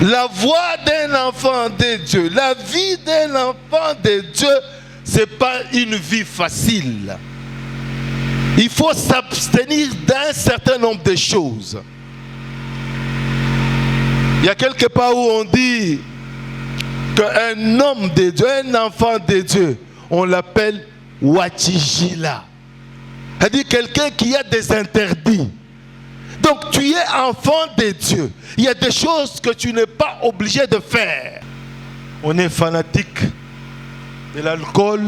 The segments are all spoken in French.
La voix d'un enfant de Dieu, la vie d'un enfant de Dieu, ce n'est pas une vie facile. Il faut s'abstenir d'un certain nombre de choses. Il y a quelque part où on dit qu'un homme de Dieu, un enfant de Dieu, on l'appelle Wachijila. C'est-à-dire quelqu'un qui a des interdits. Donc tu es enfant de Dieu. Il y a des choses que tu n'es pas obligé de faire. On est fanatique de l'alcool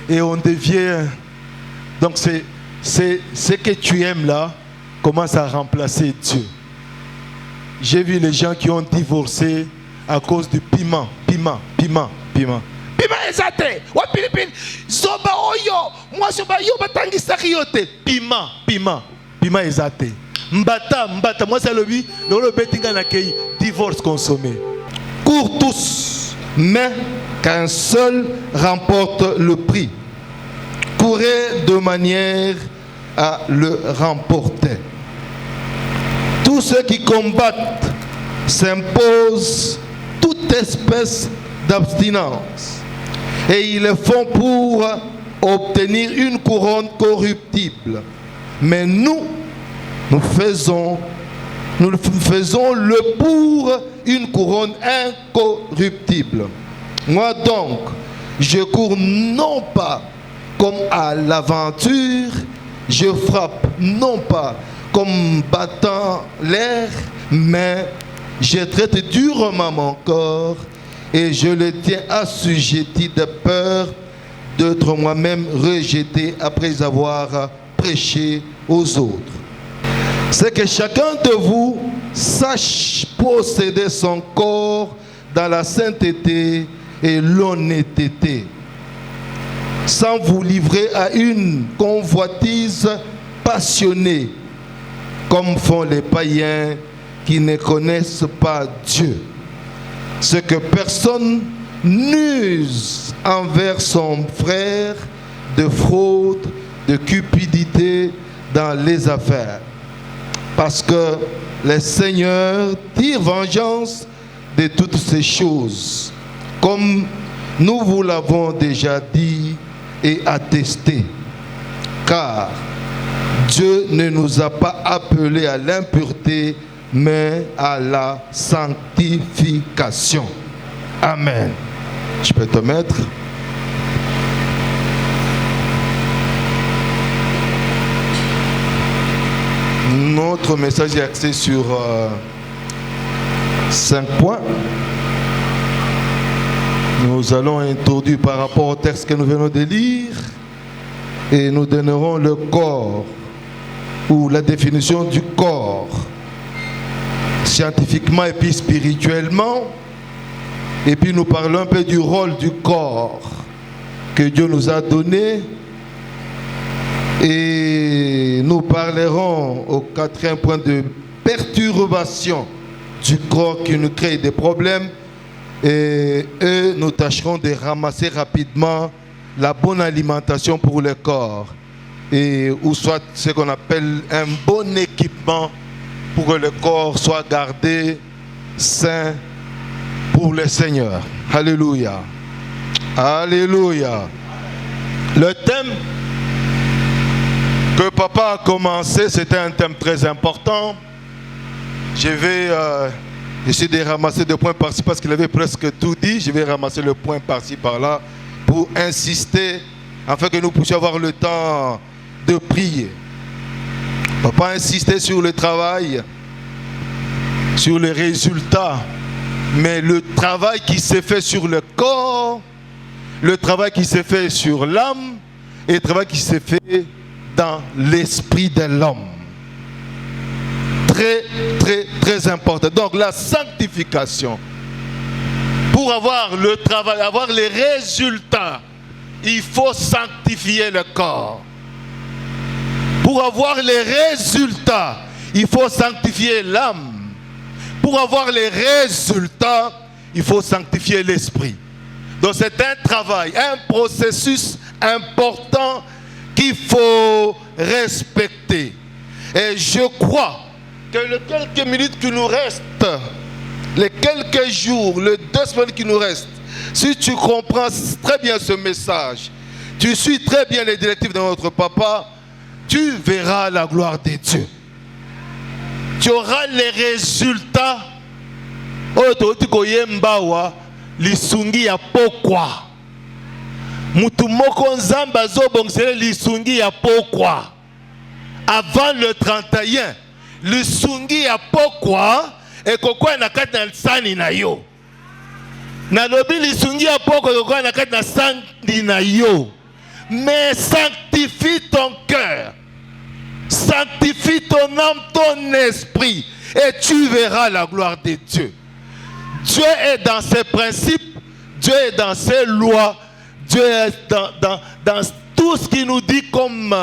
et on devient... Donc c'est ce que tu aimes là commence à remplacer Dieu. J'ai vu les gens qui ont divorcé à cause du piment. Piment ezate. Wa pilipili. Zoba oyo. Moi zoba yo batangisa kiyote. Piment ezate. Mbata. Moi c'est le but. Le betinga na kei. Divorce consommé. Cours tous, mais qu'un seul remporte le prix. Courez de manière à le remporter. Tous ceux qui combattent s'imposent toute espèce d'abstinence. Et ils le font pour obtenir une couronne corruptible. Mais nous faisons le pour une couronne incorruptible. Moi donc, je cours non pas comme à l'aventure, je frappe non pas comme battant l'air, mais je traite durement mon corps et je le tiens assujetti de peur d'être moi-même rejeté après avoir prêché aux autres. C'est que chacun de vous sache posséder son corps dans la sainteté et l'honnêteté, sans vous livrer à une convoitise passionnée, comme font les païens qui ne connaissent pas Dieu. Ce que personne n'use envers son frère de fraude, de cupidité dans les affaires. Parce que le Seigneur tire vengeance de toutes ces choses, comme nous vous l'avons déjà dit et attesté. Car Dieu ne nous a pas appelés à l'impureté, mais à la sanctification. Amen. Je peux te mettre. Notre message est axé sur 5 points. Nous allons introduire par rapport au texte que nous venons de lire et nous donnerons le corps ou la définition du corps scientifiquement et puis spirituellement, et puis nous parlons un peu du rôle du corps que Dieu nous a donné, et nous parlerons au 4e point de perturbation du corps qui nous crée des problèmes, et nous tâcherons de ramasser rapidement la bonne alimentation pour le corps, et ou soit ce qu'on appelle un bon équipement pour que le corps soit gardé sain pour le Seigneur. Alléluia. Alléluia. Le thème que papa a commencé, c'était un thème très important. Je vais essayer de ramasser des points par-ci parce qu'il avait presque tout dit. Je vais ramasser le point par-ci par-là pour insister afin que nous puissions avoir le temps de prier. Papa a insisté sur le travail, sur les résultats, mais le travail qui s'est fait sur le corps, le travail qui s'est fait sur l'âme et le travail qui s'est fait dans l'esprit de l'homme. Très, très, très important. Donc la sanctification, pour avoir le travail, avoir les résultats, il faut sanctifier le corps. Pour avoir les résultats, il faut sanctifier l'âme. Pour avoir les résultats, il faut sanctifier l'esprit. Donc c'est un travail, un processus important qu'il faut respecter. Et je crois que les quelques minutes qui nous restent les quelques jours, les 2 semaines qui nous restent, si tu comprends très bien ce message, tu suis très bien les directives de notre papa, tu verras la gloire de Dieu. Tu auras les résultats. Lisungi ya pokwa. Mutu moko nzamba zobongele lisungi ya pokwa. Avant le 31, lisungi ya pokwa ekokwa na kati na sani na yo. Na lobi lisungi ya pokwa ekokwa na kati na sani na yo. Mais sanctifie ton cœur. Sanctifie ton âme, ton esprit. Et tu verras la gloire de Dieu. Dieu est dans ses principes, Dieu est dans ses lois, Dieu est dans tout ce qu'il nous dit comme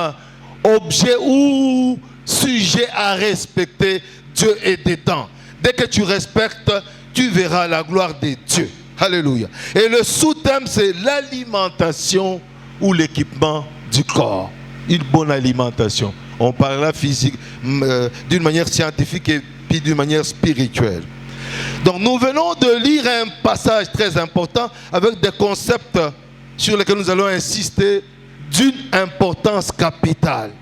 objet ou sujet à respecter. Dieu est dedans. Dès que tu respectes, tu verras la gloire de Dieu. Alléluia. Et le sous-thème, c'est l'alimentation ou l'équipement du corps. Une bonne alimentation. On parlera physique, d'une manière scientifique et puis d'une manière spirituelle. Donc nous venons de lire un passage très important avec des concepts sur lesquels nous allons insister d'une importance capitale.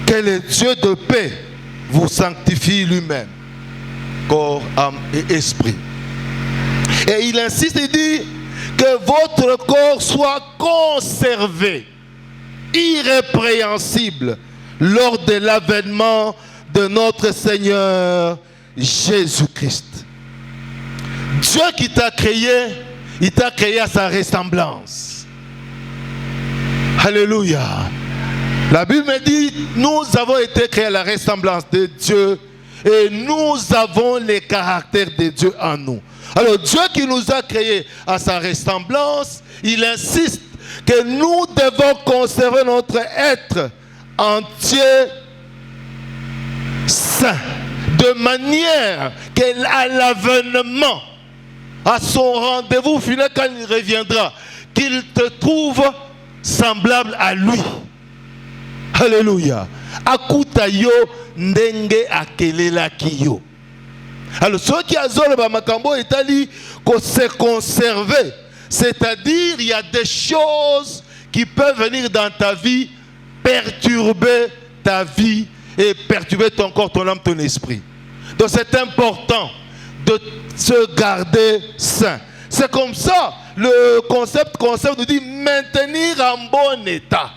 Que le Dieu de paix vous sanctifie lui-même, corps, âme et esprit. Et il insiste, il dit que votre corps soit conservé, irrépréhensible, lors de l'avènement de notre Seigneur Jésus-Christ. Dieu qui t'a créé, il t'a créé à sa ressemblance. Alléluia. La Bible me dit, nous avons été créés à la ressemblance de Dieu et nous avons les caractères de Dieu en nous. Alors Dieu qui nous a créés à sa ressemblance, il insiste que nous devons conserver notre être entier saint, de manière qu'à l'avènement, à son rendez-vous final quand il reviendra, qu'il te trouve semblable à lui. Alléluia. Akuta yo ndenge akelela kiyo. Alors ceux qui azole ba makambo itali ko se conserver, c'est-à-dire il y a des choses qui peuvent venir dans ta vie perturber ta vie et perturber ton corps, ton âme, ton esprit. Donc c'est important de se garder sain. C'est comme ça, le concept nous dit maintenir en bon état.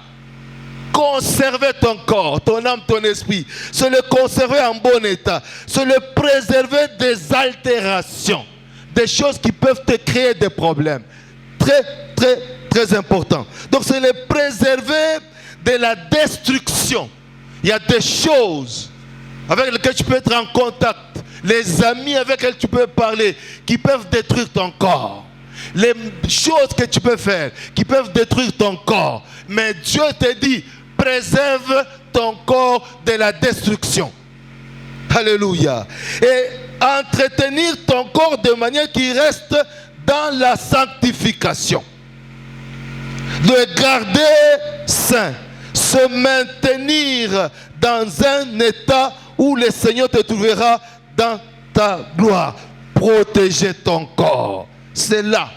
Conserver ton corps, ton âme, ton esprit. C'est le conserver en bon état. C'est le préserver des altérations. Des choses qui peuvent te créer des problèmes. Très, très, très important. Donc c'est le préserver de la destruction. Il y a des choses avec lesquelles tu peux être en contact, les amis avec lesquels tu peux parler, qui peuvent détruire ton corps. Les choses que tu peux faire, qui peuvent détruire ton corps. Mais Dieu te dit, préserve ton corps de la destruction. Alléluia. Et entretenir ton corps de manière qu'il reste dans la sanctification. Le garder saint. Se maintenir dans un état où le Seigneur te trouvera dans ta gloire. Protéger ton corps. C'est là.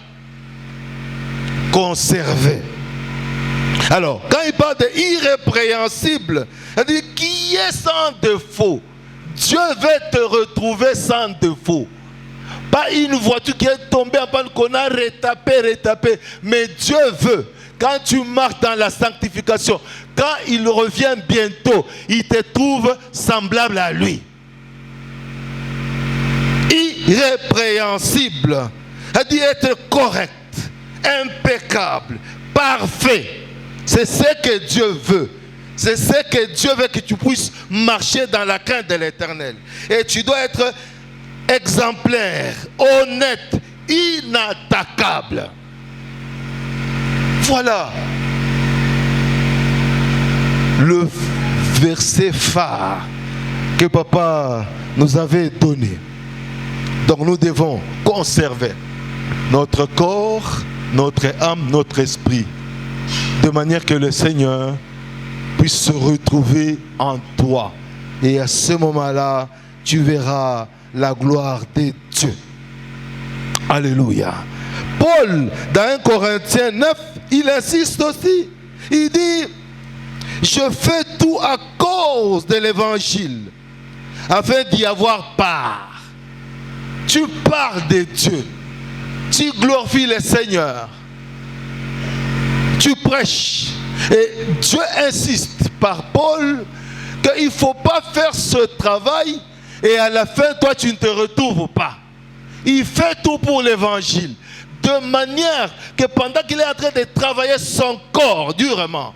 Conserver. Alors, quand il parle d'irrépréhensible, il dit qui est sans défaut. Dieu veut te retrouver sans défaut. Pas une voiture qui est tombée en panne qu'on a retapé. Mais Dieu veut. Quand tu marches dans la sanctification, quand il revient bientôt, il te trouve semblable à lui. Irrépréhensible. Elle dit être correct, impeccable, parfait. C'est ce que Dieu veut. C'est ce que Dieu veut, que tu puisses marcher dans la crainte de l'Éternel. Et tu dois être exemplaire, honnête, inattaquable. Voilà le verset phare que papa nous avait donné. Donc nous devons conserver notre corps, notre âme, notre esprit, de manière que le Seigneur puisse se retrouver en toi. Et à ce moment-là, tu verras la gloire de Dieu. Alléluia. Paul, dans 1 Corinthiens 9, il insiste aussi. Il dit, je fais tout à cause de l'évangile, afin d'y avoir part. Tu parles de Dieu. Tu glorifies le Seigneur. Tu prêches. Et Dieu insiste par Paul qu'il ne faut pas faire ce travail et à la fin, toi, tu ne te retrouves pas. Il fait tout pour l'évangile. De manière que pendant qu'il est en train de travailler son corps durement,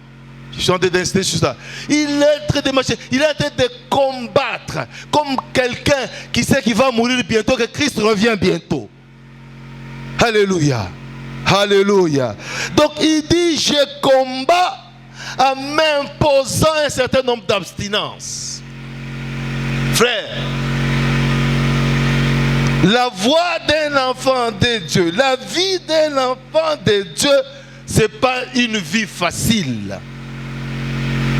je suis en train d'insister sur ça, il est en train de marcher, il est en train de combattre comme quelqu'un qui sait qu'il va mourir bientôt, que Christ revient bientôt. Alléluia. Alléluia. Donc il dit, je combats en m'imposant un certain nombre d'abstinences. Frère, la voix d'un enfant de Dieu, la vie d'un enfant de Dieu, ce n'est pas une vie facile.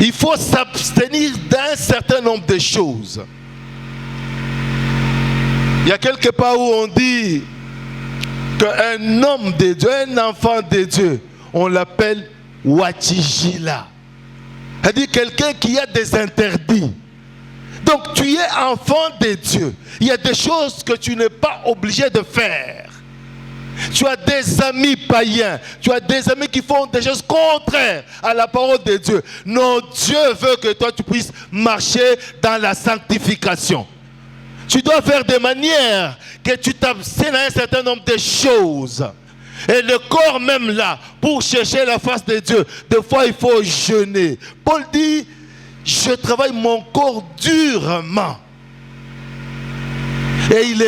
Il faut s'abstenir d'un certain nombre de choses. Il y a quelque part où on dit qu'un homme de Dieu, un enfant de Dieu, on l'appelle Watijila. C'est-à-dire quelqu'un qui a des interdits. Donc tu es enfant de Dieu. Il y a des choses que tu n'es pas obligé de faire. Tu as des amis païens. Tu as des amis qui font des choses contraires à la parole de Dieu. Non, Dieu veut que toi tu puisses marcher dans la sanctification. Tu dois faire de manière que tu t'abstiennes à un certain nombre de choses. Et le corps même là, pour chercher la face de Dieu, des fois il faut jeûner. Paul dit, je travaille mon corps durement. Et il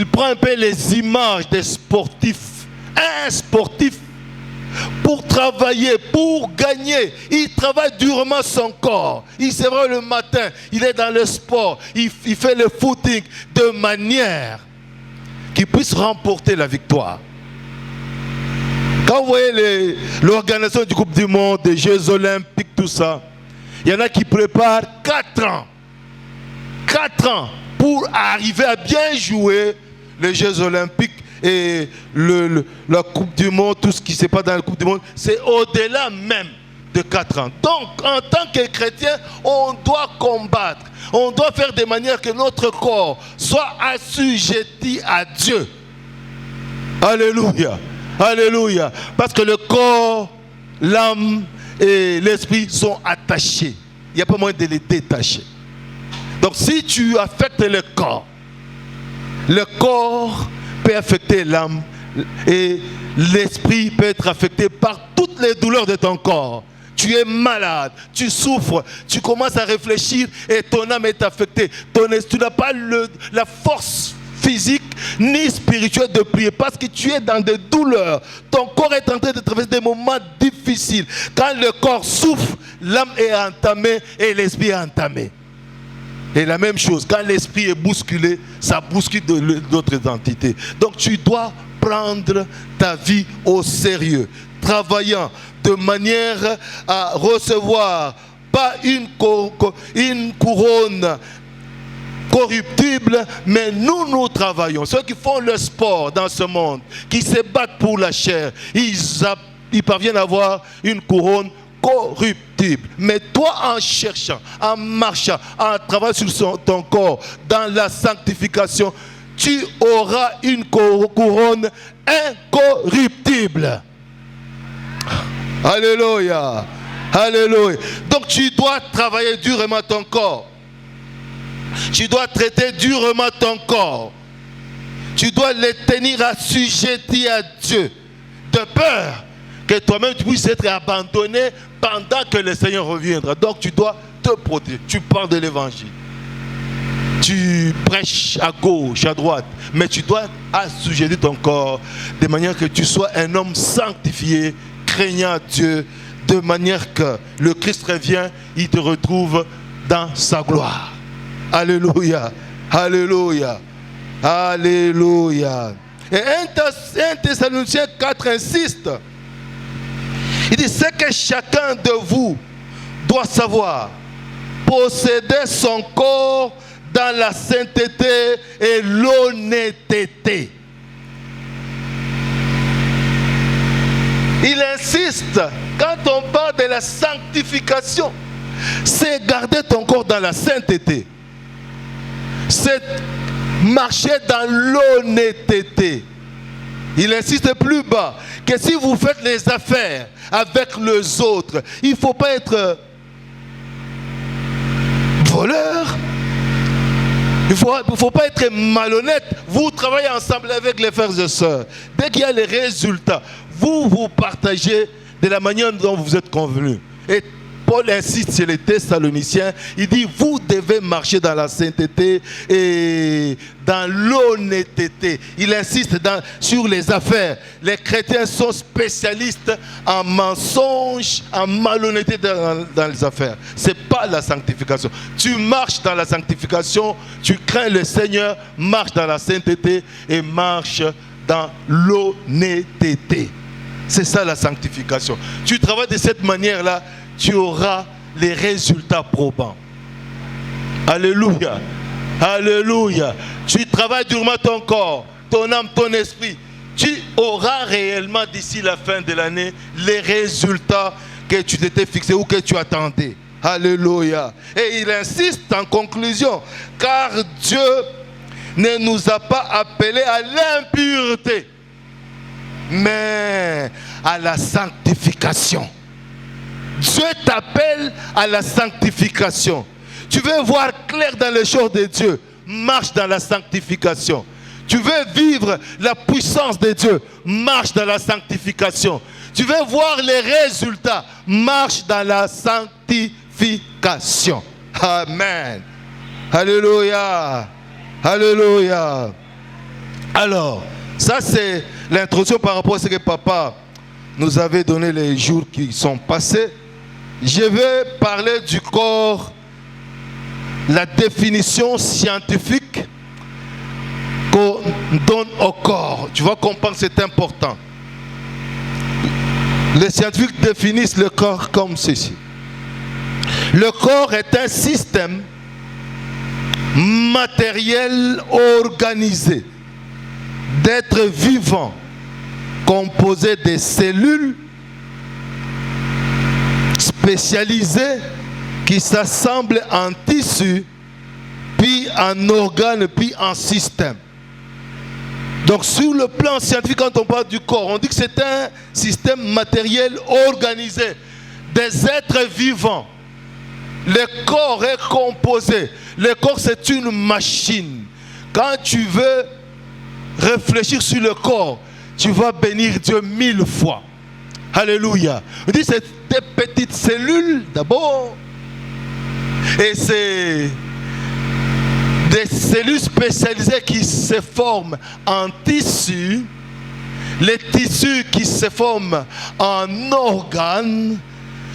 prend un peu les images des sportifs. Un sportif, pour travailler, pour gagner, il travaille durement son corps. Il se réveille le matin, il est dans le sport, il fait le footing de manière qu'il puisse remporter la victoire. Quand vous voyez l'organisation du Coupe du Monde, des Jeux Olympiques, tout ça, il y en a qui préparent 4 ans. 4 ans pour arriver à bien jouer les Jeux Olympiques et la Coupe du Monde, tout ce qui se passe dans la Coupe du Monde, c'est au-delà même de 4 ans. Donc, en tant que chrétien, on doit combattre. On doit faire de manière que notre corps soit assujetti à Dieu. Alléluia. Alléluia. Parce que le corps, l'âme et l'esprit sont attachés. Il n'y a pas moyen de les détacher. Donc si tu affectes le corps peut affecter l'âme et l'esprit peut être affecté par toutes les douleurs de ton corps. Tu es malade, tu souffres, tu commences à réfléchir et ton âme est affectée. Tu n'as pas la force physique ni spirituelle de prier parce que tu es dans des douleurs. Ton corps est en train de traverser des moments difficiles. Quand le corps souffre, l'âme est entamée et l'esprit est entamé. Et la même chose, quand l'esprit est bousculé, ça bouscule d'autres entités. Donc tu dois prendre ta vie au sérieux, travaillant de manière à recevoir pas une couronne corruptible, mais nous travaillons. Ceux qui font le sport dans ce monde, qui se battent pour la chair, ils parviennent à avoir une couronne corruptible. Mais toi, en cherchant, en marchant, en travaillant sur ton corps, dans la sanctification, tu auras une couronne incorruptible. Alléluia. Alléluia. Donc tu dois travailler durement ton corps. Tu dois traiter durement ton corps. Tu dois le tenir assujetti à Dieu. De peur que toi-même tu puisses être abandonné pendant que le Seigneur reviendra. Donc tu dois te protéger. Tu parles de l'évangile. Tu prêches à gauche, à droite. Mais tu dois assujettir ton corps de manière que tu sois un homme sanctifié, craignant Dieu, de manière que le Christ revient, il te retrouve dans sa gloire. Alléluia. Alléluia. Alléluia. Et 1 Thessaloniciens 4 insiste. Il dit, c'est que chacun de vous doit savoir posséder son corps dans la sainteté et l'honnêteté. Il insiste, quand on parle de la sanctification, c'est garder ton corps dans la sainteté. C'est marcher dans l'honnêteté. Il insiste plus bas que si vous faites les affaires avec les autres, il ne faut pas être voleur. Il ne faut pas être malhonnête. Vous travaillez ensemble avec les frères et sœurs. Dès qu'il y a les résultats, vous partagez de la manière dont vous êtes convenus. Et Paul insiste chez les Thessaloniciens, il dit, vous devez marcher dans la sainteté et dans l'honnêteté. Il insiste sur les affaires. Les chrétiens sont spécialistes en mensonges, en malhonnêteté dans les affaires. Ce n'est pas la sanctification. Tu marches dans la sanctification, tu crains le Seigneur, marche dans la sainteté et marche dans l'honnêteté. C'est ça la sanctification. Tu travailles de cette manière-là, tu auras les résultats probants. Alléluia. Alléluia. Tu travailles durement ton corps, ton âme, ton esprit. Tu auras réellement d'ici la fin de l'année les résultats que tu t'étais fixé ou que tu attendais. Alléluia. Et il insiste en conclusion, car Dieu ne nous a pas appelés à l'impureté, mais à la sanctification. Dieu t'appelle à la sanctification. Tu veux voir clair dans les choses de Dieu, marche dans la sanctification. Tu veux vivre la puissance de Dieu, marche dans la sanctification. Tu veux voir les résultats, marche dans la sanctification. Amen. Alléluia. Alléluia. Alors, ça c'est l'introduction par rapport à ce que papa nous avait donné les jours qui sont passés. Je vais parler du corps, la définition scientifique qu'on donne au corps. Tu vas comprendre, c'est important. Les scientifiques définissent le corps comme ceci. Le corps est un système matériel organisé d'êtres vivants composé de cellules spécialisées qui s'assemblent en tissus, puis en organes, puis en systèmes. Donc sur le plan scientifique, quand on parle du corps, on dit que c'est un système matériel organisé des êtres vivants. Le corps est composé. Le corps, c'est une machine. Quand tu veux réfléchir sur le corps, tu vas bénir Dieu 1000 fois. Alléluia. On dit c'est des petites cellules d'abord. Et c'est des cellules spécialisées qui se forment en tissus. Les tissus qui se forment en organes.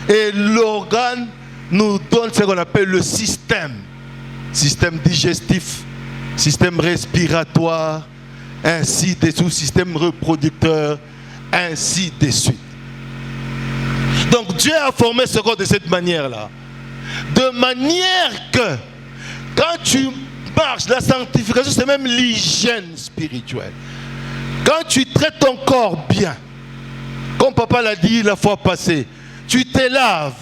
Et l'organe nous donne ce qu'on appelle le système. Système digestif, système respiratoire, ainsi de suite, système reproducteur, ainsi de suite. Donc Dieu a formé ce corps de cette manière-là. De manière que quand tu marches, la sanctification, c'est même l'hygiène spirituelle. Quand tu traites ton corps bien, comme papa l'a dit la fois passée, tu te laves.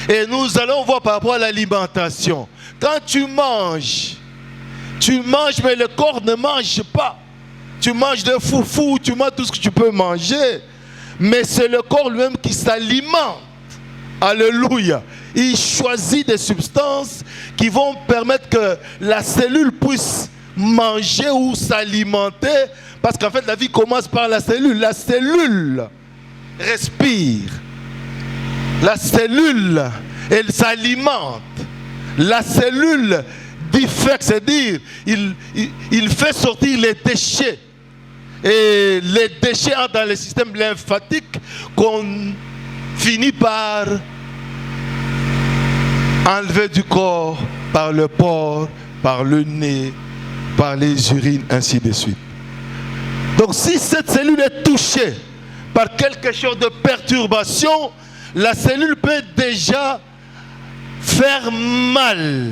Et nous allons voir par rapport à l'alimentation. Quand tu manges, mais le corps ne mange pas. Tu manges de foufou, tu manges tout ce que tu peux manger. Mais c'est le corps lui-même qui s'alimente. Alléluia. Il choisit des substances qui vont permettre que la cellule puisse manger ou s'alimenter. Parce qu'en fait, la vie commence par la cellule. La cellule respire. La cellule, elle s'alimente. La cellule diffère, c'est-à-dire, il fait sortir les déchets. Et les déchets entrent dans le système lymphatique qu'on finit par enlever du corps par le port, par le nez, par les urines, ainsi de suite. Donc si cette cellule est touchée par quelque chose de perturbation, la cellule peut déjà faire mal.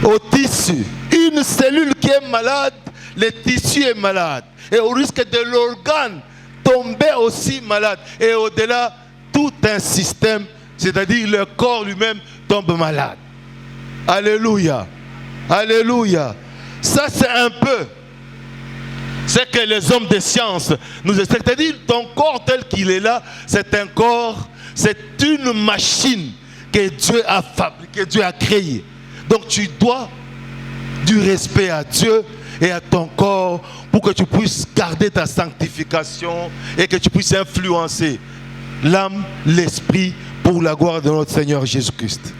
au tissu. Une cellule qui est malade, le tissu est malade. Et au risque de l'organe tomber aussi malade. Et au-delà, tout un système, c'est-à-dire le corps lui-même, tombe malade. Alléluia. Alléluia. Ça, c'est un peu ce que les hommes de science nous expliquent. C'est-à-dire, ton corps tel qu'il est là, c'est un corps, c'est une machine que Dieu a fabriquée, que Dieu a créée. Donc, tu dois du respect à Dieu et à ton corps pour que tu puisses garder ta sanctification et que tu puisses influencer l'âme, l'esprit pour la gloire de notre Seigneur Jésus-Christ.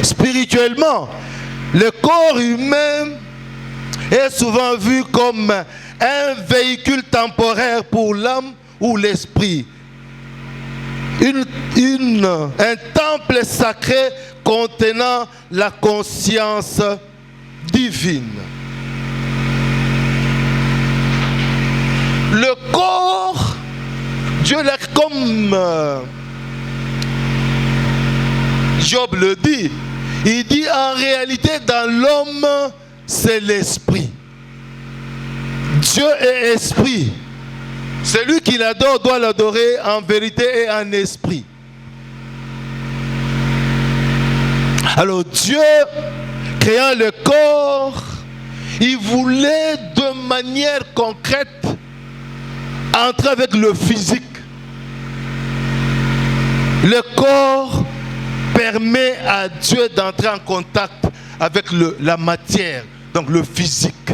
Spirituellement, le corps humain est souvent vu comme un véhicule temporaire pour l'âme ou l'esprit. Un temple sacré contenant la conscience divine. Le corps, Dieu l'a comme Job le dit. Il dit en réalité dans l'homme, c'est l'esprit. Dieu est esprit. Celui qui l'adore doit l'adorer en vérité et en esprit. Alors Dieu, créant le corps, il voulait de manière concrète entrer avec le physique. Le corps permet à Dieu d'entrer en contact avec la matière, donc le physique.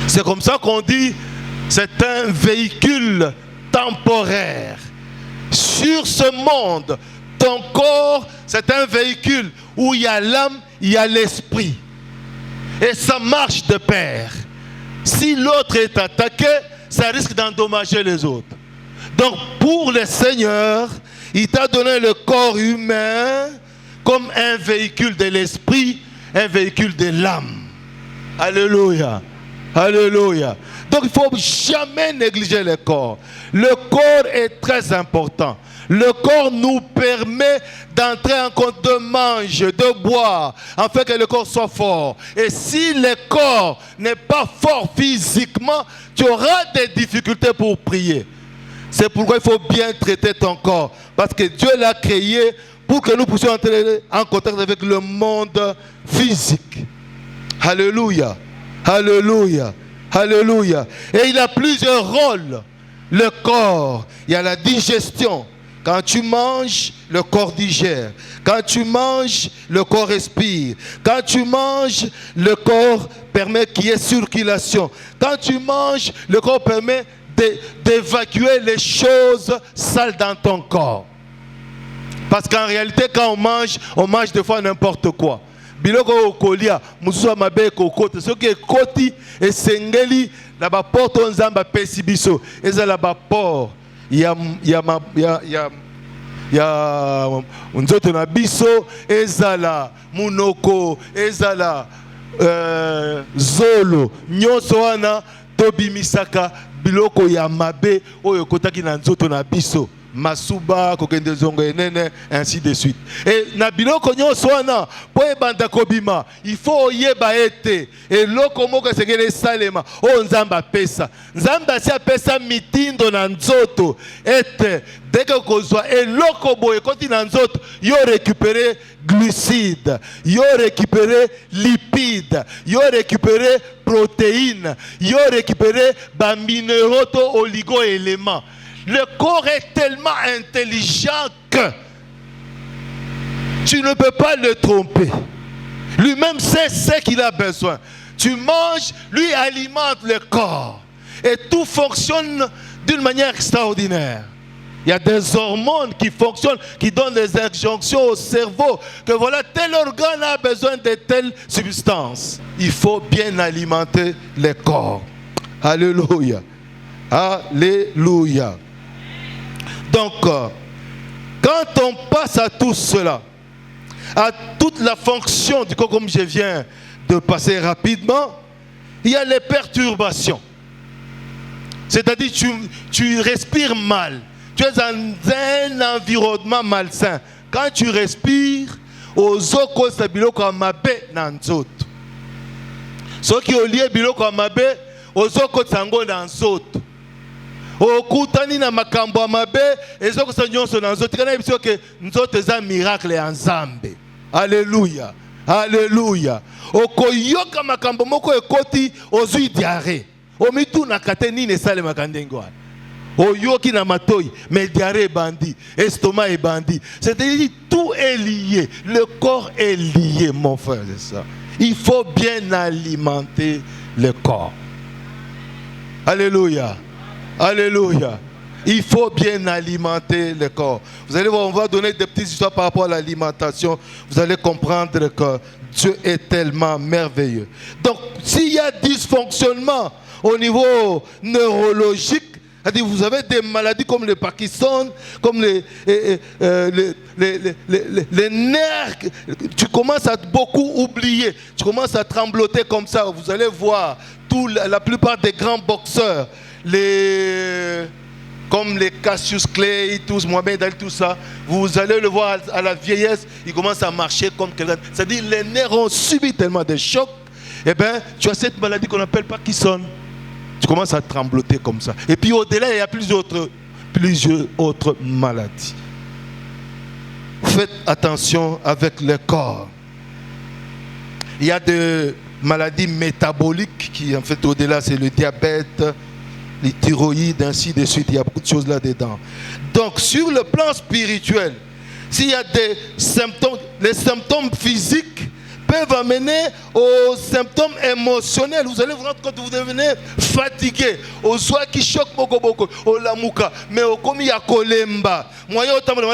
C'est comme ça qu'on dit, c'est un véhicule temporaire. Sur ce monde, ton corps, c'est un véhicule où il y a l'âme, il y a l'esprit. Et ça marche de pair. Si l'autre est attaqué, ça risque d'endommager les autres. Donc pour le Seigneur, il t'a donné le corps humain comme un véhicule de l'esprit, un véhicule de l'âme. Alléluia. Alléluia. Donc il ne faut jamais négliger le corps. Le corps est très important. Le corps nous permet d'entrer en compte, de manger, de boire, afin que le corps soit fort. Et si le corps n'est pas fort physiquement, tu auras des difficultés pour prier. C'est pourquoi il faut bien traiter ton corps. Parce que Dieu l'a créé pour que nous puissions entrer en contact avec le monde physique. Alléluia. Alléluia. Alléluia. Et il a plusieurs rôles. Le corps, il y a la digestion. Quand tu manges, le corps digère. Quand tu manges, le corps respire. Quand tu manges, le corps permet qu'il y ait circulation. Quand tu manges, le corps permet d'évacuer les choses sales dans ton corps. Parce qu'en réalité, quand on mange des fois n'importe quoi. Biloko okolia, musuwa mabe kokote. Ce qui est koti et sengeli, la ba porte nzamba pesibiso. Eza la ba port. Ya nzoto na biso ezala munoko ezala zolo nyonso wana tobimisaka biloko ya mabe oyo kotaki na nzoto na biso masuba kokende zongo enene ainsi de suite. Et na biloko nyonso wana po ebanda kobima il faut yeba ete eloko moko sekele salema o nzamba pesa nzamba si apesa mitindo na nzoto ete dès que kozwa eloko boye koti na nzoto yo récupérer glucides, yo récupérer lipides, yo récupérer protéines, yo récupérer ba minéraux to oligo-éléments. Le corps est tellement intelligent que tu ne peux pas le tromper. Lui-même sait ce qu'il a besoin. Tu manges, lui alimente le corps. Et tout fonctionne d'une manière extraordinaire. Il y a des hormones qui fonctionnent, qui donnent des injonctions au cerveau, que voilà, tel organe a besoin de telle substance. Il faut bien alimenter le corps. Alléluia. Alléluia. Donc, quand on passe à tout cela, à toute la fonction du corps, comme je viens de passer rapidement, il y a les perturbations. C'est-à-dire tu respires mal. Tu es dans un environnement malsain. Quand tu respires, ozokosa biloko ya mabe na nzoto. Soki olie biloko ya mabe ozokosa yango na nzoto. Okutani na makambo ya mabe ezokosa nyonso na nzoto. Kana biso ke nzoto eza miracle ya Nzambe. Alléluia. Alléluia. Okoyoka makambo moko ekoti ozui diarrhée. Omitu na kate nini sale makandengo wana. Oyoki na matoi, mais diarrhée bandi, estomac est bandi. C'est-à-dire tout est lié. Le corps est lié, mon frère, c'est ça. Il faut bien alimenter le corps. Alléluia. Alléluia. Il faut bien alimenter le corps. Vous allez voir, on va donner des petites histoires par rapport à l'alimentation. Vous allez comprendre que Dieu est tellement merveilleux. Donc, s'il y a dysfonctionnement au niveau neurologique, c'est-à-dire vous avez des maladies comme le Parkinson, comme les nerfs, tu commences à beaucoup oublier, tu commences à trembloter comme ça. Vous allez voir, la plupart des grands boxeurs, comme les Cassius Clay, tous, Mohamed Ali, tout ça, vous allez le voir à la vieillesse, ils commencent à marcher comme quelqu'un. C'est-à-dire les nerfs ont subi tellement de chocs, et bien tu as cette maladie qu'on appelle Parkinson. Tu commences à trembloter comme ça. Et puis au-delà, il y a plusieurs autres maladies. Faites attention avec le corps. Il y a des maladies métaboliques qui, en fait, au-delà, c'est le diabète, les thyroïdes, ainsi de suite. Il y a beaucoup de choses là-dedans. Donc, sur le plan spirituel, s'il y a des symptômes, les symptômes physiques peuvent amener aux symptômes émotionnels. Vous allez vous rendre compte que vous devenez fatigué. Au soir qui choque beaucoup, au lamouka, mais au komi ya kolemba. Moyen au tambour,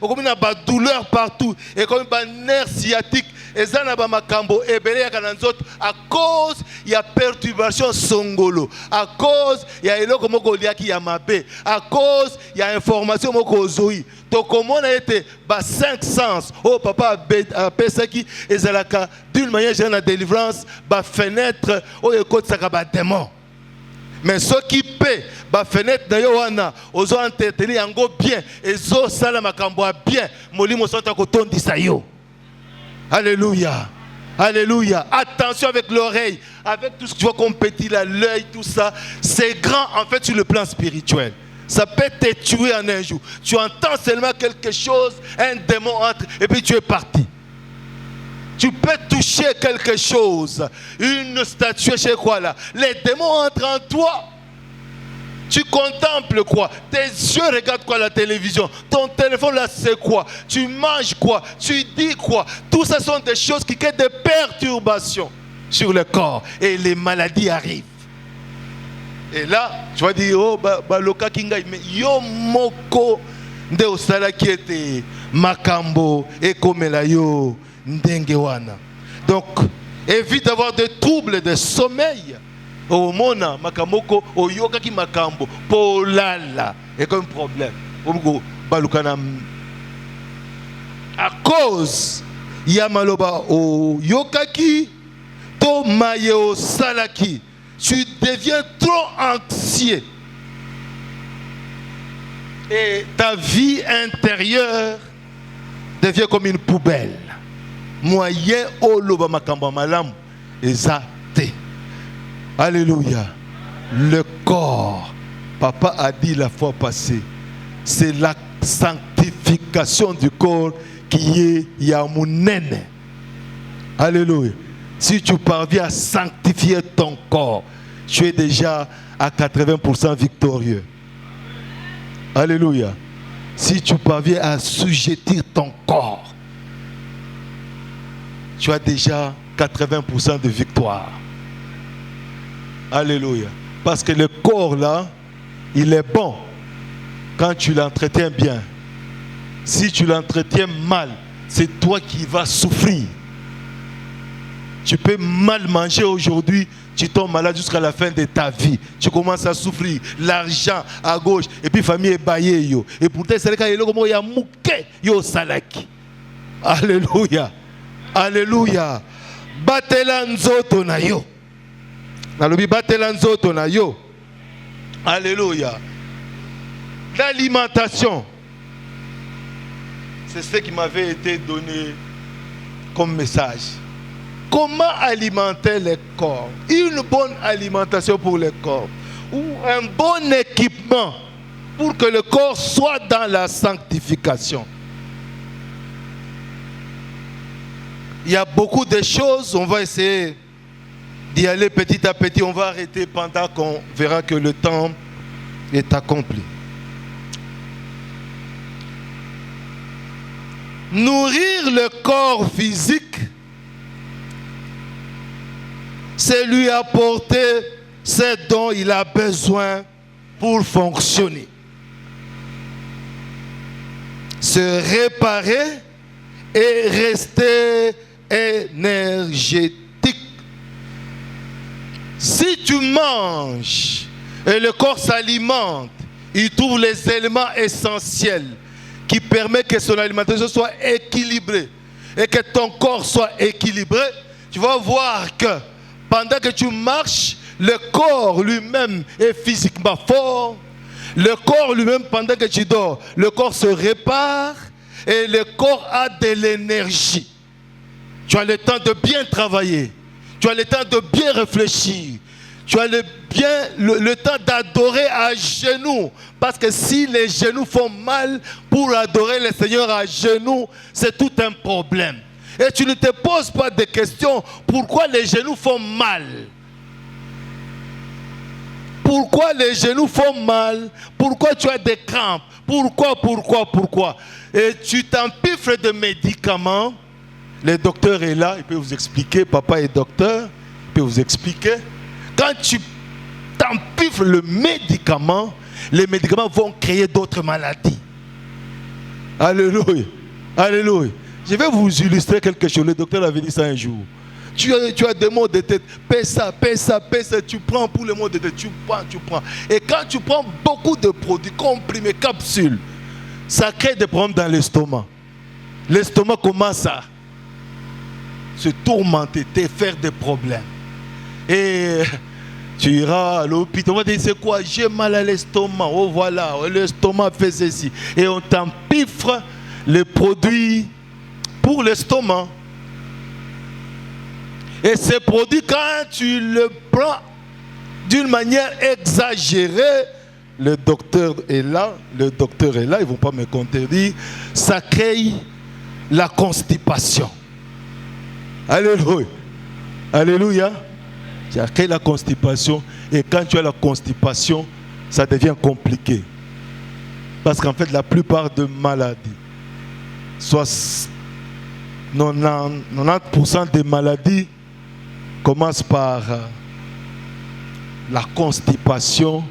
au komi na ba douleur partout, et comme ba nerf sciatique, et ça na ba makambo, et belé ya kananzot, à cause il y a perturbation songolo, à cause il y a eloko moko liaki ya mabe, à cause il y a information moko zoi. Donc comment on a été bas 5 sens. Oh papa a pesaki ezalaka d'une manière générale la délivrance bas fenêtre oh écoute ça ba démon. Mais ceux qui paient bas fenêtre na yo wana ozo entretenir yango bien ezo sala makambo bien molimo santa ko tondisa yo. Alléluia. Alléluia. Attention avec l'oreille, avec tout ce que tu vois comme petit là, l'œil, tout ça, c'est grand en fait sur le plan spirituel. Ça peut te tuer en un jour. Tu entends seulement quelque chose, un démon entre, et puis tu es parti. Tu peux toucher quelque chose, une statue, je sais quoi là. Les démons entrent en toi. Tu contemples quoi? Tes yeux regardent quoi la télévision? Ton téléphone là c'est quoi? Tu manges quoi? Tu dis quoi? Tout ça sont des choses qui créent des perturbations sur le corps. Et les maladies arrivent. Et là, tu vas dire, oh, loka kinga, mais yo moko nde osala qui était makambo et comme la yo ndengewana. Donc, évite d'avoir des troubles de sommeil. Au mona makamoko oyoka ki makambo polala et comme problème. À cause ya maloba o yokaki to mayo salaki. Tu deviens trop anxieux. Et ta vie intérieure devient comme une poubelle. Moyen oloba makamba malam ezate. Alléluia. Le corps, papa a dit la fois passée, c'est la sanctification du corps qui est yamunene. Alléluia. Si tu parviens à sanctifier ton corps, tu es déjà à 80% victorieux. Alléluia. Si tu parviens à assujettir ton corps, tu as déjà 80% de victoire. Alléluia. Parce que le corps là, il est bon quand tu l'entretiens bien. Si tu l'entretiens mal, c'est toi qui vas souffrir. Tu peux mal manger aujourd'hui, tu tombes malade jusqu'à la fin de ta vie. Tu commences à souffrir. L'argent à gauche, et puis famille est baillée. Et pourtant, c'est le cas, il y a mouké, yo salaki. Alléluia. Alléluia. Batela nzoto na yo. Nalobi batela nzoto na yo. Alléluia. L'alimentation, c'est ce qui m'avait été donné comme message. Comment alimenter le corps? Une bonne alimentation pour le corps. Ou un bon équipement pour que le corps soit dans la sanctification. Il y a beaucoup de choses, on va essayer d'y aller petit à petit. On va arrêter pendant qu'on verra que le temps est accompli. Nourrir le corps physique, c'est lui apporter ce dont il a besoin pour fonctionner. Se réparer et rester énergétique. Si tu manges et le corps s'alimente, il trouve les éléments essentiels qui permettent que son alimentation soit équilibrée et que ton corps soit équilibré. Tu vas voir que pendant que tu marches, le corps lui-même est physiquement fort. Le corps lui-même, pendant que tu dors, le corps se répare et le corps a de l'énergie. Tu as le temps de bien travailler. Tu as le temps de bien réfléchir. Tu as le temps d'adorer à genoux. Parce que si les genoux font mal, pour adorer le Seigneur à genoux, c'est tout un problème. Et tu ne te poses pas de questions pourquoi les genoux font mal. Pourquoi les genoux font mal? Pourquoi tu as des crampes? Pourquoi? Et tu t'empiffres de médicaments. Le docteur est là, il peut vous expliquer. Papa est docteur, il peut vous expliquer. Quand tu t'empiffres le médicament, les médicaments vont créer d'autres maladies. Alléluia. Alléluia. Je vais vous illustrer quelque chose. Le docteur avait dit ça un jour. Tu as des maux de tête. Paie ça. Tu prends pour les maux de tête. Tu prends. Et quand tu prends beaucoup de produits, comprimés, capsules, ça crée des problèmes dans l'estomac. L'estomac commence à se tourmenter, te faire des problèmes. Et tu iras à l'hôpital, on va te dire c'est quoi? J'ai mal à l'estomac. Oh voilà, l'estomac fait ceci. Et on t'empiffre les produits pour l'estomac. Et ces produits, quand tu le prends d'une manière exagérée, le docteur est là, ils ne vont pas me contredire, ça crée la constipation. Alléluia. Alléluia. Ça crée la constipation. Et quand tu as la constipation, ça devient compliqué. Parce qu'en fait, la plupart des maladies, soit 90% des maladies commencent par la constipation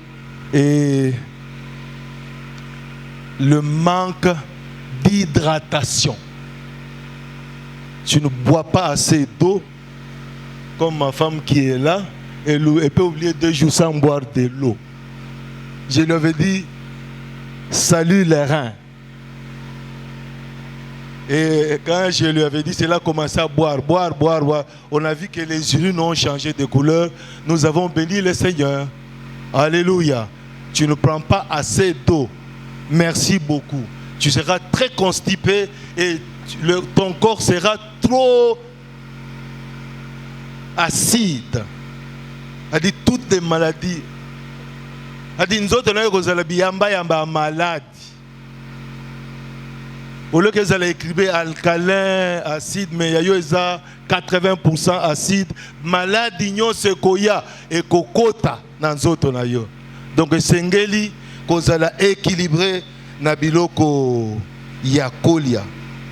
et le manque d'hydratation. Tu ne bois pas assez d'eau, comme ma femme qui est là, elle peut oublier 2 jours sans boire de l'eau. Je lui avais dit, salut les reins. Et quand je lui avais dit, c'est là commencé à boire. On a vu que les urines ont changé de couleur. Nous avons béni le Seigneur. Alléluia. Tu ne prends pas assez d'eau. Merci beaucoup. Tu seras très constipé et ton corps sera trop acide. A dit toutes les maladies. A dit nous autres nous avons malade. Au lieu qu'ils allaient écrire alcalin, acide, mais il y a 80% acide. Malade, ignon, sekoya et kokota dans les autres. Donc, sengeli, qu'on a équilibré nabiloko yakolia.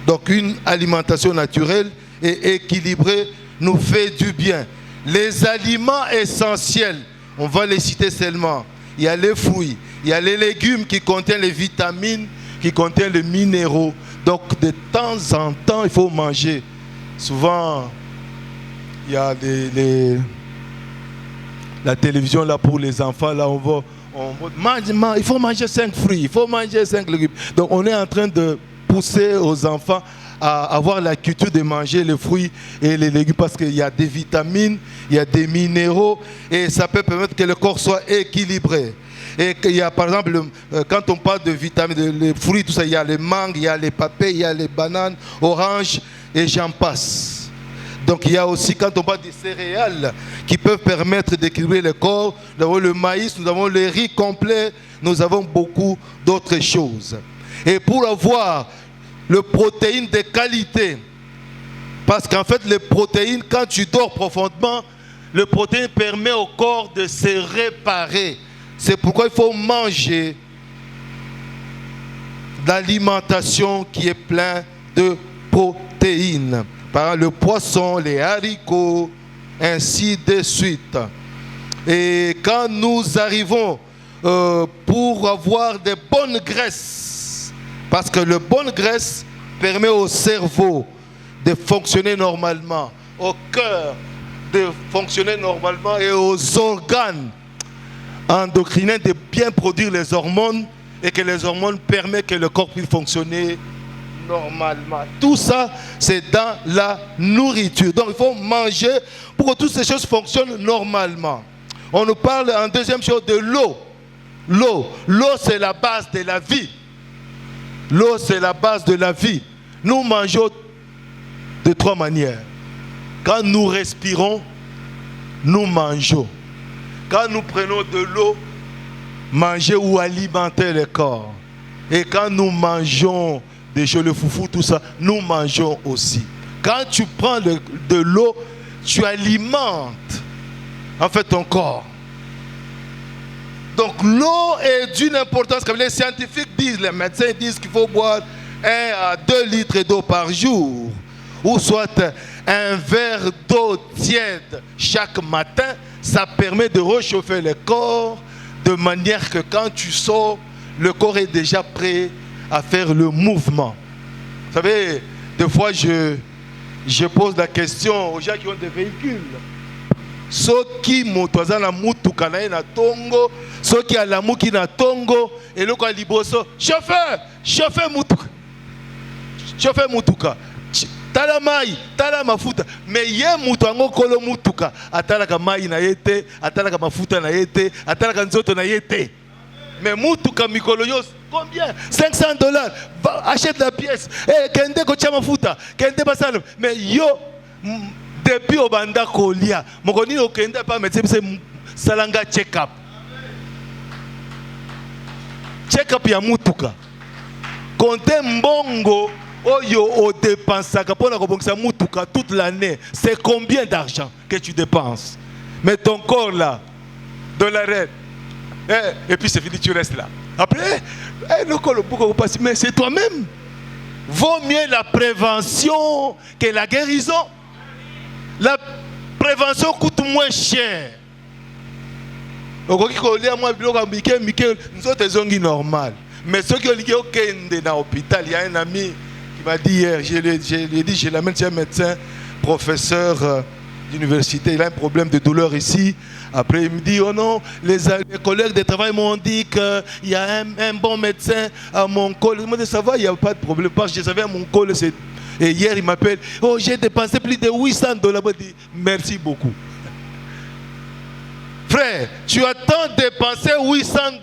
Donc, une alimentation naturelle et équilibrée nous fait du bien. Les aliments essentiels, on va les citer seulement. Il y a les fruits, il y a les légumes qui contiennent les vitamines, qui contiennent les minéraux. Donc de temps en temps, il faut manger. Souvent, il y a la télévision là pour les enfants. Là, il faut manger 5 fruits, il faut manger 5 légumes. Donc on est en train de pousser aux enfants à avoir la culture de manger les fruits et les légumes parce qu'il y a des vitamines, il y a des minéraux et ça peut permettre que le corps soit équilibré. Et il y a par exemple, quand on parle de vitamines, les fruits, tout ça, il y a les mangues, il y a les papayes, il y a les bananes, oranges. et j'en passe. Donc il y a aussi, quand on parle des céréales qui peuvent permettre d'équilibrer le corps, nous avons le maïs, nous avons le riz complet, nous avons beaucoup d'autres choses. Et pour avoir le protéine de qualité, parce qu'en fait les protéines, quand tu dors profondément, le protéine permet au corps de se réparer. C'est pourquoi il faut manger l'alimentation qui est pleine de protéines. Par exemple, le poisson, les haricots, ainsi de suite. Et quand nous arrivons pour avoir des bonnes graisses, parce que la bonne graisse permet au cerveau de fonctionner normalement, au cœur de fonctionner normalement et aux organes endocriniens de bien produire les hormones, et que les hormones permettent que le corps puisse fonctionner normalement. Tout ça, c'est dans la nourriture. Donc, il faut manger pour que toutes ces choses fonctionnent normalement. On nous parle en deuxième chose de l'eau. L'eau, c'est la base de la vie. L'eau, c'est la base de la vie. Nous mangeons de trois manières. Quand nous respirons, nous mangeons. Quand nous prenons de l'eau, manger ou alimenter le corps. Et quand nous mangeons des choses, le foufou, tout ça, nous mangeons aussi. Quand tu prends de l'eau, tu alimentes en fait ton corps. Donc l'eau est d'une importance, comme les scientifiques disent, les médecins disent qu'il faut boire 1 à 2 litres d'eau par jour, ou soit un verre d'eau tiède chaque matin. Ça permet de réchauffer le corps, de manière que quand tu sors, le corps est déjà prêt à faire le mouvement. Vous savez, des fois je pose la question aux gens qui ont des véhicules. Ceux qui motoza na mutuka na na tongo, ceux qui a la muki na tongo, et le quoi liboso, chauffeur mutuka. Tala mai, tala mafuta. Mais yé mutango kolo mutuka, atala ka mai na yete, atala ka mafuta na yete, atala ka nzoto na yete. Mais mutuka mikolo yos, combien? $500. Achète la pièce. Eh, kende ko tia mafuta, kende basalo. Mais yo depuis au banda kolia, mokoni o kende pa médecin c'est salanga check-up. Check-up ya mutuka. Compte mbongo oyo o dépensaka pour la kobongisa mutuka toute l'année. C'est combien d'argent que tu dépenses? Mais ton corps là, de l'arrêt. Et puis c'est fini, tu restes là. Après, mais c'est toi-même. Vaut mieux la prévention que la guérison. La prévention coûte moins cher. Mais ceux qui ont dit dans l'hôpital, il y a un ami qui m'a dit hier, je lui ai dit, je l'amène chez un médecin, professeur d'université, il a un problème de douleur ici. Après, il me dit, oh non, les collègues de travail m'ont dit qu'il y a un bon médecin à mon col. Je me dis, ça va, il n'y a pas de problème. Parce que je savais à mon col, et hier, il m'appelle, oh, j'ai dépensé plus de $800. Je dis, merci beaucoup. Frère, tu as tant dépensé $800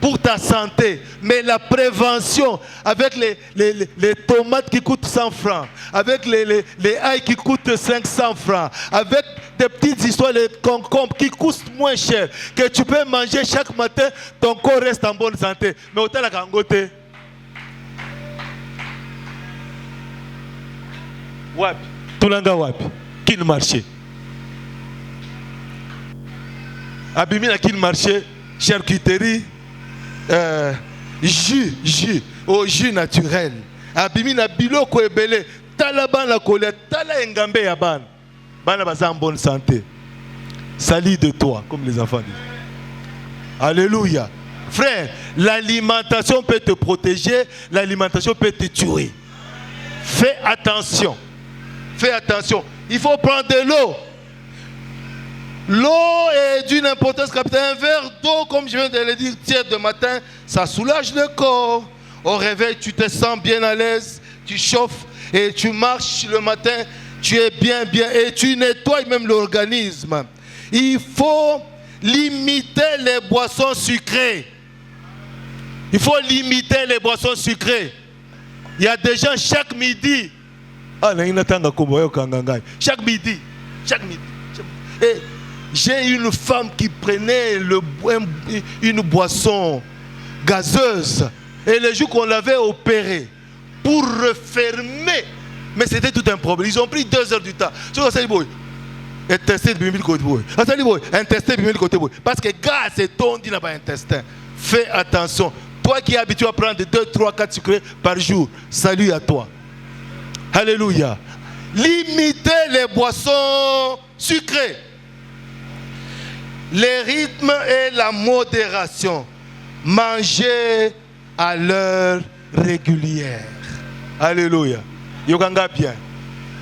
pour ta santé, mais la prévention avec les tomates qui coûtent 100 francs, avec les ail qui coûtent 500 francs, avec des petites histoires, les concombres qui coûtent moins cher, que tu peux manger chaque matin, ton corps reste en bonne santé. Mais autant la gangote. Wapi, Tulanga wapi, qui ne marchait. Abimi na qui ne marchait, charcuterie. Jus naturel. Abimi na biloko ebele, tala bana kolia, tala engambe ya bana. Bana baza en bonne santé. Salut de toi, comme les enfants disent. Alléluia. Frère, l'alimentation peut te protéger, l'alimentation peut te tuer. Fais attention. Fais attention. Il faut prendre de l'eau. L'eau est d'une importance capitale. Un verre d'eau, comme je viens de le dire, tiède de matin, ça soulage le corps. Au réveil, tu te sens bien à l'aise, tu chauffes et tu marches le matin, tu es bien et tu nettoies même l'organisme. Il faut limiter les boissons sucrées. Il faut limiter les boissons sucrées. Il y a des gens chaque midi. Chaque midi. Et j'ai une femme qui prenait une boisson gazeuse. Et le jour qu'on l'avait opérée, pour refermer, mais c'était tout un problème. Ils ont pris 2 heures du temps. Parce que gaz c'est ton dit n'a pas intestin. Fais attention. Toi qui es habitué à prendre 2, 3, 4 sucrés par jour, salut à toi. Alléluia. Limitez les boissons sucrées. Les rythmes et la modération. Mangez à l'heure régulière. Alléluia. Yoganga bien.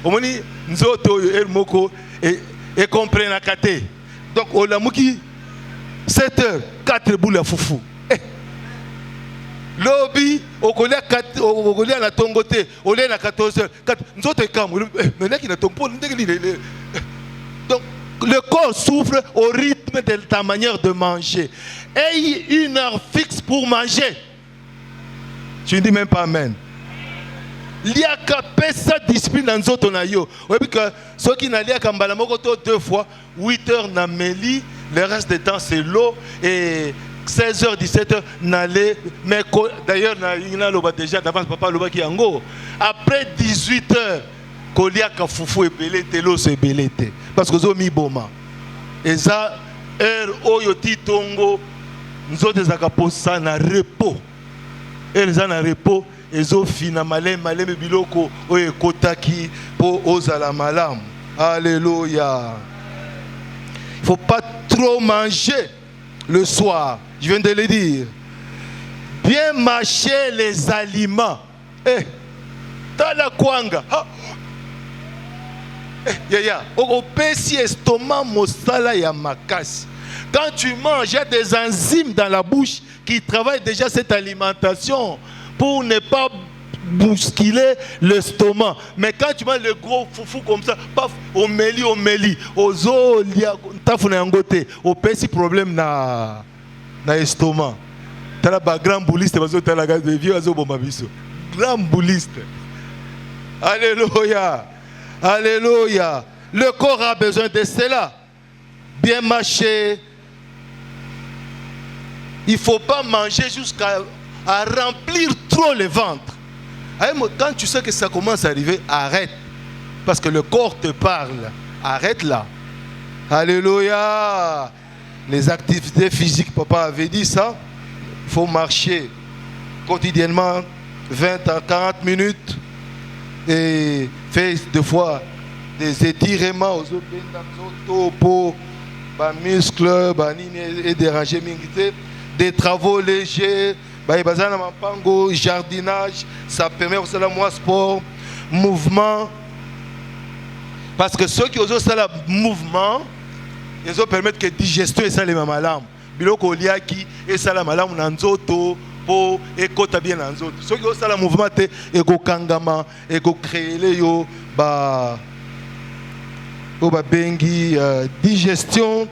Omoni nzoto elmoko et comprenne à kate. Donc au lamuki 7 heures 4 boules à foufou. Lobby au colia na tongote au lait na 14 heures. Nzoto ekam mais là qui na tompo. Donc le corps souffre au rythme de ta manière de manger. Ayez une heure fixe pour manger. Tu ne dis même pas amen. Il y a qu'à sa discipline dans notre nayo. Oui, parce que ceux qui n'allaient à Kambalamokoto 2 fois, 8 heures na meli, le reste du temps c'est l'eau et 16h, 17h n'allait. Mais d'ailleurs, il y a déjà d'avance papa Loba qui ango. Après 18h, Kolia Kafoufou et Belete, l'eau c'est Belete. Parce que Zomi Boma. Et ça, heure Oyoti Tongo, nous autres des akaposa na repos. Et les en repos. Ezo fina malem biloko oye kotaki po ozala malam. Alléluia. Il ne faut pas trop manger le soir. Je viens de le dire. Bien mâcher les aliments. Tala kwanga. Au pesi estomac mosala ya makasi. Quand tu manges, il y a des enzymes dans la bouche qui travaillent déjà cette alimentation pour ne pas bousculer l'estomac. Mais quand tu manges le gros foufou comme ça, paf, au meli, au zo, au petit problème na l'estomac. Tu as un grand bouliste, tu as un vieux grand bouliste. Alléluia. Alléluia. Le corps a besoin de cela. Bien mâché. Il ne faut pas manger jusqu'à remplir trop le ventre. Quand tu sais que ça commence à arriver, arrête. Parce que le corps te parle. Arrête là. Alléluia. Les activités physiques, papa avait dit ça. Il faut marcher quotidiennement 20 à 40 minutes. Et faire des fois des étirements aux os, muscles, et déranger des travaux légers. Jardinage, ça permet aussi le sport, mouvement. Parce que ceux qui ont le mouvement, ils permettent que la digestion est les mêmes alarmes. Biloko liaki et ça la malam nanzoto pour écouter bien nanzoto. Ceux qui ont le mouvement, ils go kangama, ils go créer les yo bengi digestion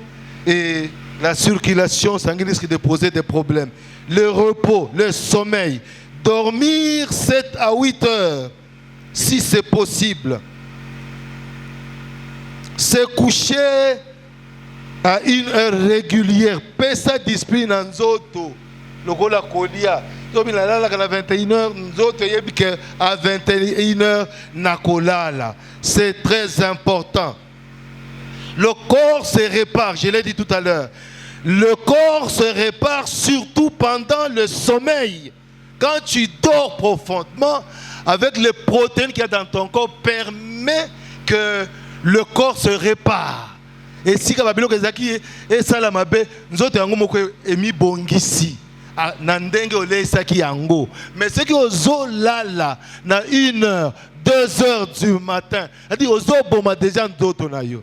et la circulation sanguine risque de poser des problèmes. Le repos, le sommeil, dormir 7 à 8 heures, si c'est possible. Se coucher à 1 heure régulière. Pesa discipline en zoto. Le gola kolia. Donc il a là à 21h, nous autres à 21h nakolala. C'est très important. Le corps se répare, je l'ai dit tout à l'heure. Le corps se répare surtout pendant le sommeil. Quand tu dors profondément, avec les protéines qu'il y a dans ton corps, permet que le corps se répare. Et si Kababilo Kezaki et Salamabe, nous autres avons émis bongisi. Nandenge ole saki yango. Mais ce qui ozo lala na 1 heure, 2 heures du matin, c'est-à-dire ozo boma déjà d'autres na yo.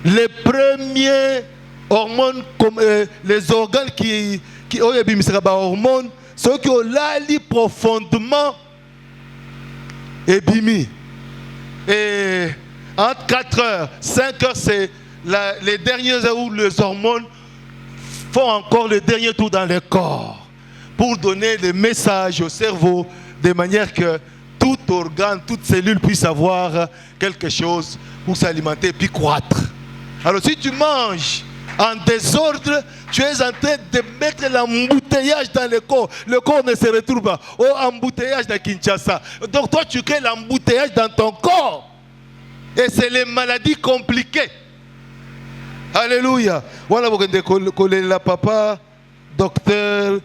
Les premiers hormones comme les organes qui ont des hormones, ceux qui ont lali profondément ébimi. Et entre 4 heures, 5 heures, c'est les dernières heures où les hormones font encore le dernier tour dans le corps pour donner le message au cerveau de manière que tout organe, toute cellule puisse avoir quelque chose pour s'alimenter et puis croître. Alors si tu manges en désordre, tu es en train de mettre l'embouteillage dans le corps. Le corps ne se retrouve pas. Oh, embouteillage de Kinshasa. Donc toi, tu crées l'embouteillage dans ton corps. Et c'est les maladies compliquées. Alléluia. Voilà pourquoi la papa, docteur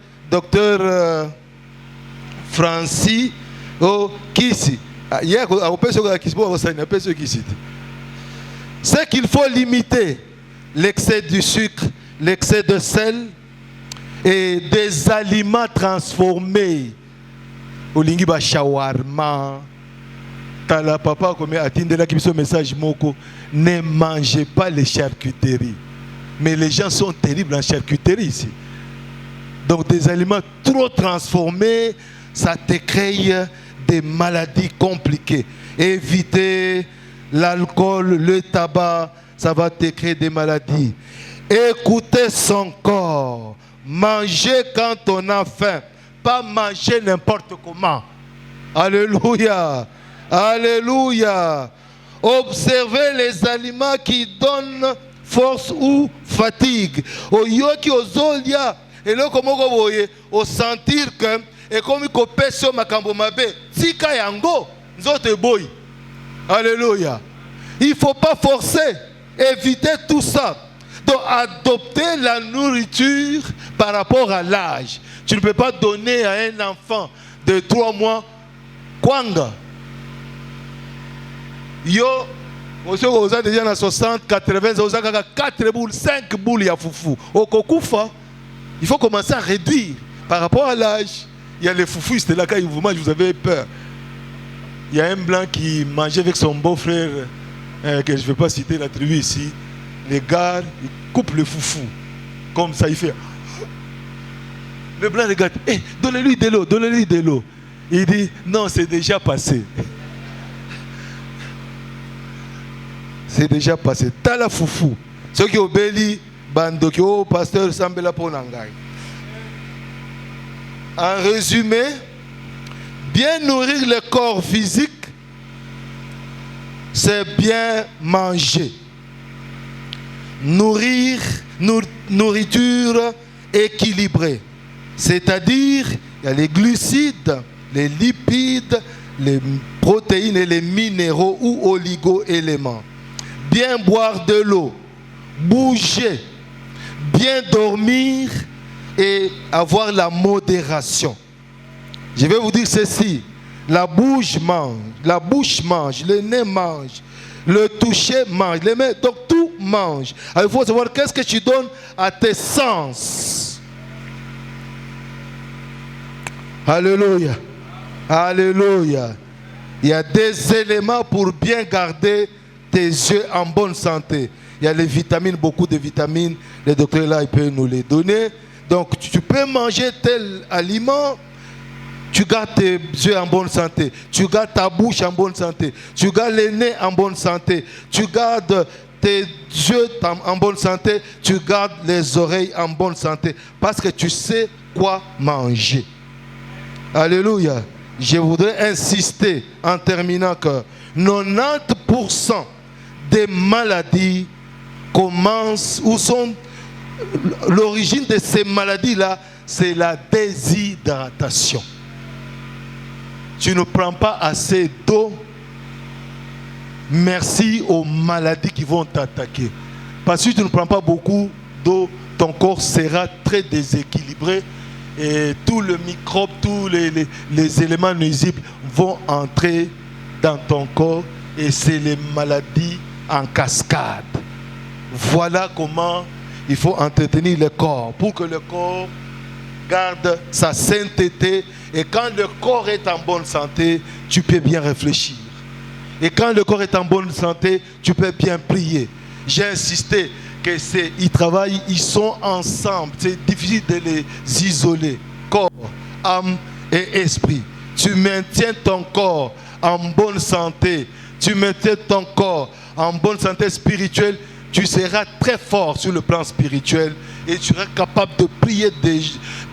Francis, oh, Kisi. C'est qu'il faut limiter l'excès du sucre, l'excès de sel et des aliments transformés. Olingi ba shawarma. Tala papa comme atindela qui ce message moko, ne mangez pas les charcuteries. Mais les gens sont terribles en charcuterie ici. Donc des aliments trop transformés, ça te crée des maladies compliquées. Évitez l'alcool, le tabac, ça va te créer des maladies. Écoutez son corps. Mangez quand on a faim. Pas manger n'importe comment. Alléluia. Alléluia. Observez les aliments qui donnent force ou fatigue. Oyoki ozolia. Et là, comment vous voyez, au sentir que, et comme il peut se makambo mabe, tika yango, nzote boy. Alléluia. Il ne faut pas forcer. Éviter tout ça. Donc, adopter la nourriture par rapport à l'âge. Tu ne peux pas donner à un enfant de 3 mois kwanga. Yo, monsieur, vous avez déjà 60, 80, vous avez 4 boules, 5 boules, il y a foufou. Au Kokufa, il faut commencer à réduire par rapport à l'âge. Il y a les foufous, c'était là quand vous mangez, vous avez peur. Il y a un blanc qui mangeait avec son beau-frère, que je ne vais pas citer la tribu ici. Les gars, ils coupent le foufou. Comme ça, il fait. Le blanc regarde, hey, donnez-lui de l'eau, donnez-lui de l'eau. Il dit, non, c'est déjà passé. C'est déjà passé. T'as la foufou. Ceux qui ont béli, bandokyo, pasteur Sambela Ponangay. En résumé, bien nourrir le corps physique, c'est bien manger. Nourriture équilibrée. C'est-à-dire, il y a les glucides, les lipides, les protéines et les minéraux ou oligo-éléments. Bien boire de l'eau, bouger, bien dormir et avoir la modération. Je vais vous dire ceci. La bouche mange, le nez mange, le toucher mange, les mains, donc tout mange. Alors, il faut savoir qu'est-ce que tu donnes à tes sens. Alléluia. Alléluia. Il y a des éléments pour bien garder tes yeux en bonne santé. Il y a les vitamines, beaucoup de vitamines. Le docteur là, il peut nous les donner. Donc, tu peux manger tel aliment. Tu gardes tes yeux en bonne santé. Tu gardes ta bouche en bonne santé. Tu gardes le nez en bonne santé. Tu gardes tes yeux en bonne santé. Tu gardes les oreilles en bonne santé. Parce que tu sais quoi manger. Alléluia. Je voudrais insister en terminant que 90% des maladies commencent ou sont l'origine de ces maladies-là, c'est la déshydratation. Tu ne prends pas assez d'eau, merci aux maladies qui vont t'attaquer. Parce que si tu ne prends pas beaucoup d'eau, ton corps sera très déséquilibré et tous les microbes, tous les éléments nuisibles vont entrer dans ton corps et c'est les maladies en cascade. Voilà comment il faut entretenir le corps pour que le corps garde sa sainteté. Et quand le corps est en bonne santé, tu peux bien réfléchir. Et quand le corps est en bonne santé, tu peux bien prier. J'ai insisté que ils travaillent, ils sont ensemble. C'est difficile de les isoler. Corps, âme et esprit. Tu maintiens ton corps en bonne santé. Tu maintiens ton corps en bonne santé spirituelle. Tu seras très fort sur le plan spirituel. Et tu seras capable de prier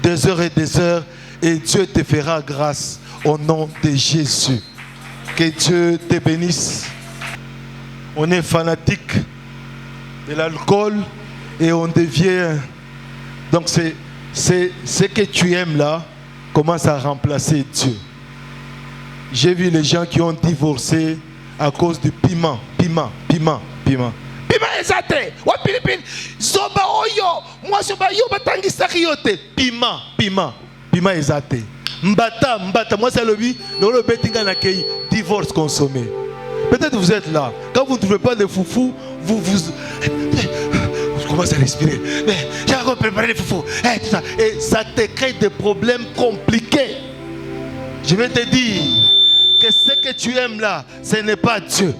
des heures et des heures. Et Dieu te fera grâce au nom de Jésus. Que Dieu te bénisse. On est fanatique de l'alcool et on devient... Donc c'est ce que tu aimes là commence à remplacer Dieu. J'ai vu les gens qui ont divorcé à cause du piment. Piment ezate. Wa pilipili. Zoba oyo. Moi zoba yo batangisa yote. Piment ezate. Mbata. Moi c'est le betinga na kei divorce consommé. Peut-être vous êtes là. Quand vous ne trouvez pas de foufou, vous commencez à respirer. Mais j'ai encore préparé les foufous. Et ça te crée des problèmes compliqués. Je vais te dire que ce que tu aimes là, ce n'est pas Dieu.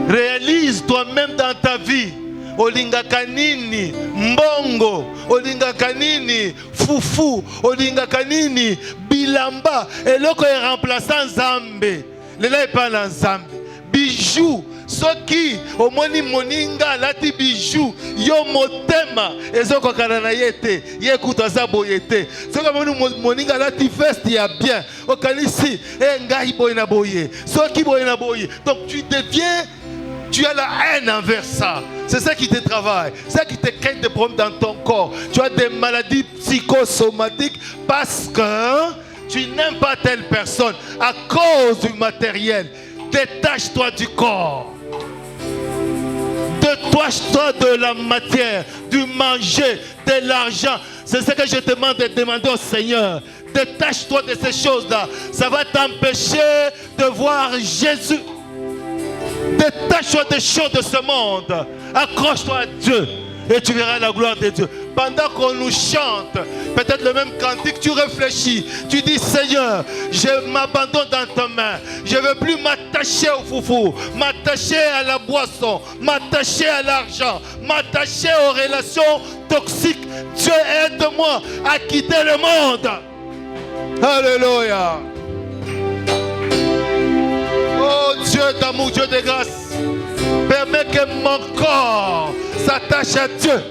Réalise toi-même dans ta vie. Olinga kanini, mbongo, olinga kanini, foufou, olinga kanini, bilamba, et loko est remplaçant Zambé. Le là est pas dans Zambé. Bijoux, soki, au moni moninga, lati bijoux, yo motema, et zoko kanana yete, yekuta zabo yete. Soka moninga lati veste ya bien, au kanisi, ngai boyna boye, soki boyna boye. Donc tu as la haine envers ça. C'est ça qui te travaille. C'est ça qui te crée des problèmes dans ton corps. Tu as des maladies psychosomatiques parce que tu n'aimes pas telle personne à cause du matériel. Détache-toi du corps. Détache-toi de la matière, du manger, de l'argent. C'est ce que je te demande de demander au Seigneur. Détache-toi de ces choses-là. Ça va t'empêcher de voir Jésus. Détache-toi des choses de ce monde. Accroche-toi à Dieu et tu verras la gloire de Dieu. Pendant qu'on nous chante, peut-être le même cantique, tu réfléchis. Tu dis, Seigneur, je m'abandonne dans ta main. Je ne veux plus m'attacher au foufou, m'attacher à la boisson, m'attacher à l'argent, m'attacher aux relations toxiques. Dieu, aide-moi à quitter le monde. Alléluia. Oh Dieu d'amour, Dieu de grâce, permets que mon corps s'attache à Dieu.